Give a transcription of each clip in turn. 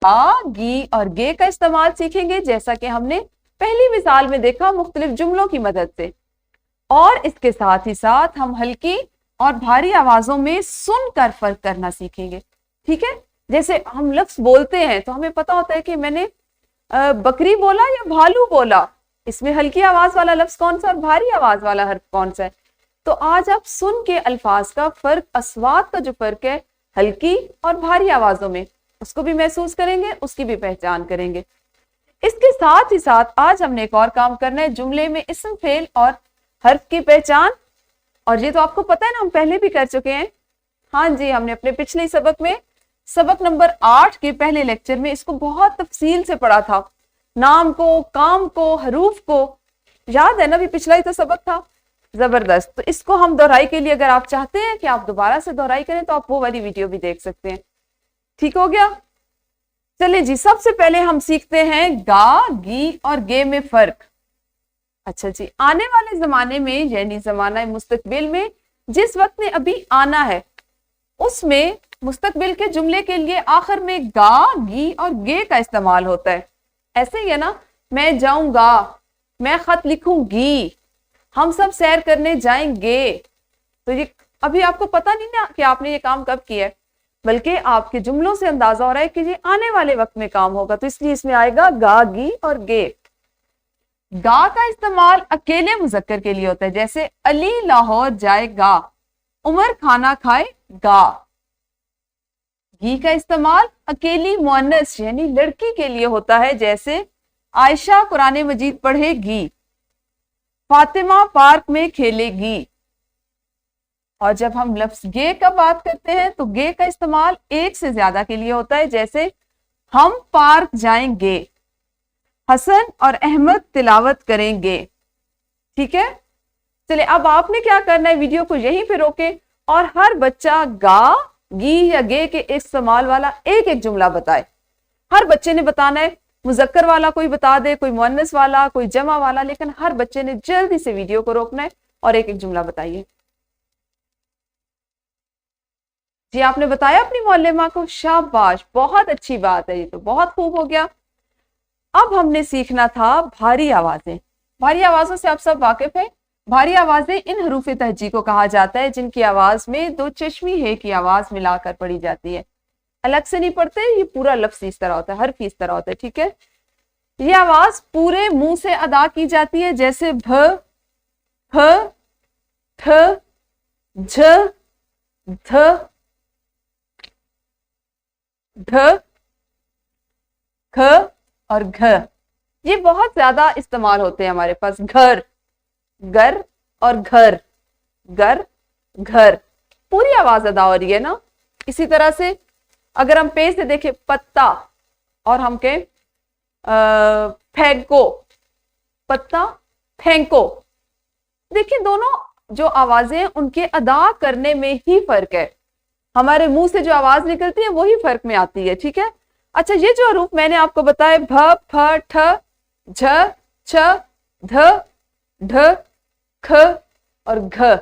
आ, गी और गे का इस्तेमाल सीखेंगे, जैसा कि हमने पहली मिसाल में देखा मुख्तलिफ जुमलों की मदद से। और इसके साथ ही साथ हम हल्की और भारी आवाजों में सुनकर फर्क करना सीखेंगे। ठीक है, जैसे हम लफ्ज बोलते हैं तो हमें पता होता है कि मैंने बकरी बोला या भालू बोला, इसमें हल्की आवाज वाला लफ्ज कौन सा और भारी आवाज वाला हर्फ कौन सा है। तो आज आप सुन के अल्फाज का फर्क, अस्वात का जो फर्क है हल्की और भारी आवाजों में, उसको भी महसूस करेंगे, उसकी भी पहचान करेंगे। इसके साथ ही साथ आज हमने एक और काम करना है, जुमले में इस्म, फेल और हर्फ की पहचान। और ये तो आपको पता है ना, हम पहले भी कर चुके हैं। हाँ जी, हमने अपने पिछले सबक में, सबक नंबर 8 के पहले लेक्चर में इसको बहुत तफसील से पढ़ा था। नाम को, काम को, हरूफ को, याद है ना, भी पिछला ही तो सबक था। जबरदस्त। तो इसको हम दोहराई के लिए, अगर आप चाहते हैं कि आप दोबारा से दोहराई करें तो आप वो वाली वीडियो भी देख सकते हैं। ठीक हो गया? चलिए जी, सबसे पहले हम सीखते हैं गा, गी और गे में फर्क। अच्छा जी, आने वाले जमाने में यानी जमाना मुस्तकबिल में, जिस वक्त में अभी आना है, उसमें मुस्तकबिल के जुमले के लिए आखिर में गा, गी और गे का इस्तेमाल होता है। ऐसे ही है ना, मैं जाऊंगा, मैं खत लिखूंगी, हम सब सैर करने जाएंगे। तो ये अभी आपको पता नहीं ना कि आपने ये काम कब किया है, बल्कि आपके जुमलों से अंदाजा हो रहा है कि ये आने वाले वक्त में काम होगा। तो इसलिए इसमें आएगा गा, गी और गे। गा का इस्तेमाल अकेले मुजक्कर के लिए होता है, जैसे अली लाहौर जाएगा, उमर खाना खाएगा। गी का इस्तेमाल अकेली मुअन्नस यानी लड़की के लिए होता है, जैसे आयशा कुरान मजीद पढ़ेगी, फातिमा पार्क में खेलेगी। और जब हम लफ्ज गे का बात करते हैं तो गे का इस्तेमाल एक से ज्यादा के लिए होता है, जैसे हम पार्क जाएंगे, हसन और अहमद तिलावत करेंगे। ठीक है, चलिए अब आपने क्या करना है, वीडियो को यहीं पे रोके और हर बच्चा गा, गी या गे के इस्तेमाल वाला एक एक जुमला बताए। हर बच्चे ने बताना है, मुजक्कर वाला कोई बता दे, कोई मुअन्नस वाला, कोई जमा वाला, लेकिन हर बच्चे ने जल्दी से वीडियो को रोकना है और एक एक जुमला बताइए। जी, आपने बताया अपनी मुअल्लिमा को, शाबाश, बहुत अच्छी बात है, ये तो बहुत खूब हो गया। अब हमने सीखना था भारी आवाजें। भारी आवाजों से आप सब वाकिफ है। भारी आवाजें इन हरूफ तहजी को कहा जाता है जिनकी आवाज में दो चश्मी है की आवाज मिलाकर पढ़ी जाती है, अलग से नहीं पढ़ते। ये पूरा लफ्ज इस तरह होता है, हर्फ इस तरह होता है। ठीक है, ये आवाज पूरे मुंह से अदा की जाती है, जैसे भ, फ, ठ, झ, ध, ढ, ख और घ। ये बहुत ज्यादा इस्तेमाल होते हैं हमारे पास। घर, गर और घर, गर, घर, पूरी आवाज अदा हो रही है ना। इसी तरह से अगर हम पे से देखें, पत्ता, और हम कहें फेंको, पत्ता फेंको, देखिए दोनों जो आवाजें हैं उनके अदा करने में ही फर्क है। हमारे मुंह से जो आवाज निकलती है वही फर्क में आती है। ठीक है, अच्छा, ये जो हरूफ मैंने आपको बताया, भ, फ, ठ, झ, छ, ध, ढ, ख और घ,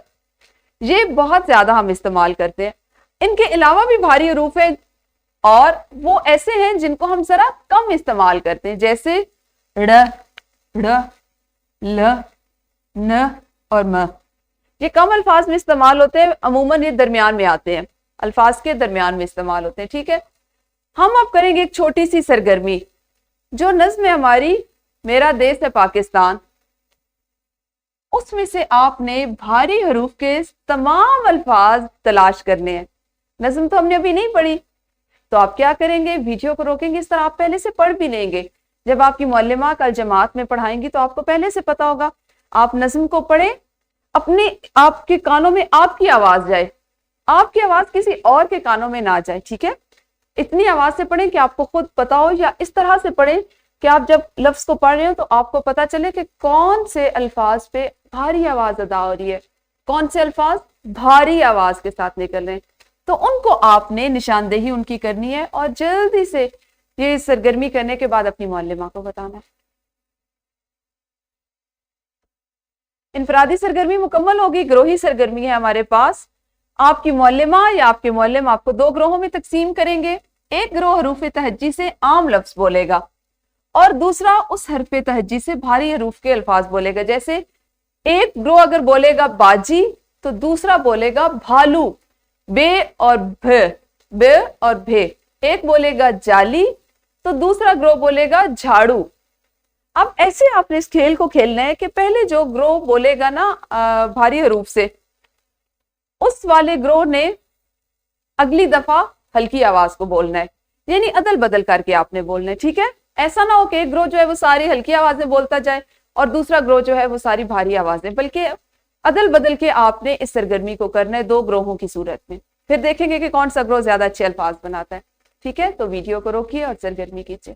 ये बहुत ज्यादा हम इस्तेमाल करते हैं। इनके अलावा भी भारी हरूफ है और वो ऐसे हैं जिनको हम जरा कम इस्तेमाल करते हैं, जैसे ड़, ढ़, ल, न और म। ये कम अल्फाज में इस्तेमाल होते हैं, अमूमन ये दरमियान में आते हैं, अल्फाज के दरमियान में इस्तेमाल होते हैं। ठीक है, हम अब करेंगे एक छोटी सी सरगर्मी। जो नज्म है हमारी मेरा देश है पाकिस्तान, उसमें से आपने भारी हरूफ के तमाम अल्फाज तलाश करने हैं। नज्म तो हमने अभी नहीं पढ़ी, तो आप क्या करेंगे, वीडियो को रोकेंगे, इस तरह आप पहले से पढ़ भी लेंगे। जब आपकी मुअल्लिमा कल जमात में पढ़ाएंगी तो आपको पहले से पता होगा। आप नज्म को पढ़े, अपने आपके कानों में आपकी आवाज जाए, आपकी आवाज किसी और के कानों में ना जाए। ठीक है, इतनी आवाज से पढ़ें कि आपको खुद पता हो, या इस तरह से पढ़ें कि आप जब लफ्ज को पढ़ रहे हो तो आपको पता चले कि कौन से अल्फाज पे भारी आवाज अदा हो रही है, कौन से अल्फाज भारी आवाज के साथ निकल रहे हैं। तो उनको आपने निशानदेही उनकी करनी है और जल्दी से ये सरगर्मी करने के बाद अपनी मुअल्लिमा को बताना है। इनफरादी सरगर्मी मुकम्मल होगी, ग्रोही सरगर्मी है हमारे पास। आपकी मुअल्लिमा या आपके मुअल्लिम आपको दो ग्रोहों में तकसीम करेंगे। एक ग्रोह हरूफ तहज्जी से आम लफ्ज बोलेगा और दूसरा उस हरफ तहज्जी से भारी हरूफ के अल्फाज बोलेगा। जैसे एक ग्रोह अगर बोलेगा बाजी तो दूसरा बोलेगा भालू, बे और बे और भे। एक बोलेगा जाली तो दूसरा ग्रोह बोलेगा झाड़ू। अब ऐसे आपने इस खेल को खेलना है कि पहले जो ग्रोह बोलेगा ना भारी हरूफ से, उस वाले ग्रोह ने अगली दफा हल्की आवाज को बोलना है, यानी अदल बदल करके आपने बोलना है, ठीक है। ऐसा ना हो कि एक ग्रोह जो है वो सारी हल्की आवाजें बोलता जाए और दूसरा ग्रोह जो है वो सारी भारी आवाजें, बल्कि अदल बदल के आपने इस सरगर्मी को करना है 2 ग्रोहों की सूरत में। फिर देखेंगे कि कौन सा ग्रोह ज्यादा अच्छे अल्फाज बनाता है, ठीक है। तो वीडियो को रोकिए और सरगर्मी कीजिए।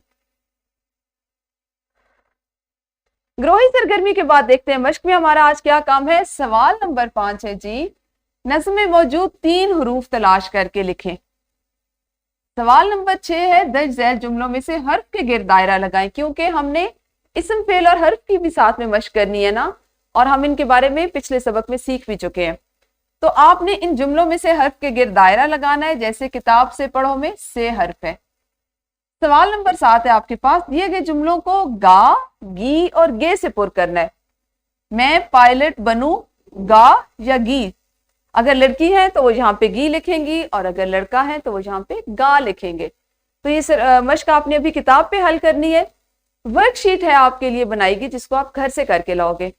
ग्रोही सरगर्मी के बाद देखते हैं मश्क में हमारा आज क्या काम है। सवाल नंबर 5 है जी, नज़्म में मौजूद 3 हरूफ तलाश करके लिखें। सवाल नंबर 6 है, दर्ज झैल जुमलों में से हर्फ के गिर्द दायरा लगाएं। क्योंकि हमने इस्म फेल और हर्फ की भी साथ में मश्क करनी है ना, और हम इनके बारे में पिछले सबक में सीख भी चुके हैं। तो आपने इन जुमलों में से हर्फ के गिर्द दायरा लगाना है। जैसे किताब से पढ़ो में से हर्फ है। सवाल नंबर 7 है आपके पास, दिए गए जुमलों को गा, गी और गे से पुर करना है। मैं पायलट बनूं, गा या गी। अगर लड़की है तो वो यहाँ पे गी लिखेंगी और अगर लड़का है तो वो यहाँ पे गा लिखेंगे। तो ये मश्क आपने अभी किताब पे हल करनी है। वर्कशीट है आपके लिए बनाएगी जिसको आप घर से करके लाओगे।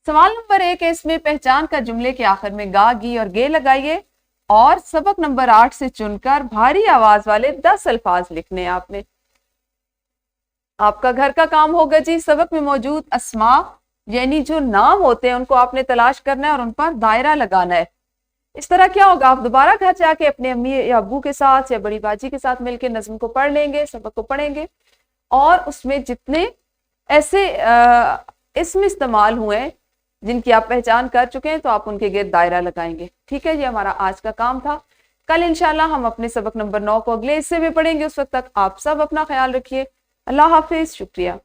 सवाल नंबर 1 है, इसमें पहचान का जुमले के आखिर में गा, गी और गे लगाइए और सबक नंबर 8 से चुनकर भारी आवाज वाले 10 अल्फाज लिखने हैं आपने। आपका घर का काम होगा जी, सबक में मौजूद अस्मा यानी जो नाम होते हैं उनको आपने तलाश करना है और उन पर दायरा लगाना है। इस तरह क्या होगा, आप दोबारा घर जाके अपने अम्मी या अब्बू के साथ या बड़ी बाजी के साथ मिलकर नज़्म को पढ़ लेंगे, सबक को पढ़ेंगे और उसमें जितने ऐसे इसमें इस्तेमाल हुए जिनकी आप पहचान कर चुके हैं तो आप उनके गिर्द दायरा लगाएंगे, ठीक है। ये हमारा आज का काम था। कल इंशाल्लाह हम अपने सबक नंबर 9 को अगले हिस्से में पढ़ेंगे। उस वक्त तक आप सब अपना ख्याल रखिए। अल्लाह हाफिज, शुक्रिया।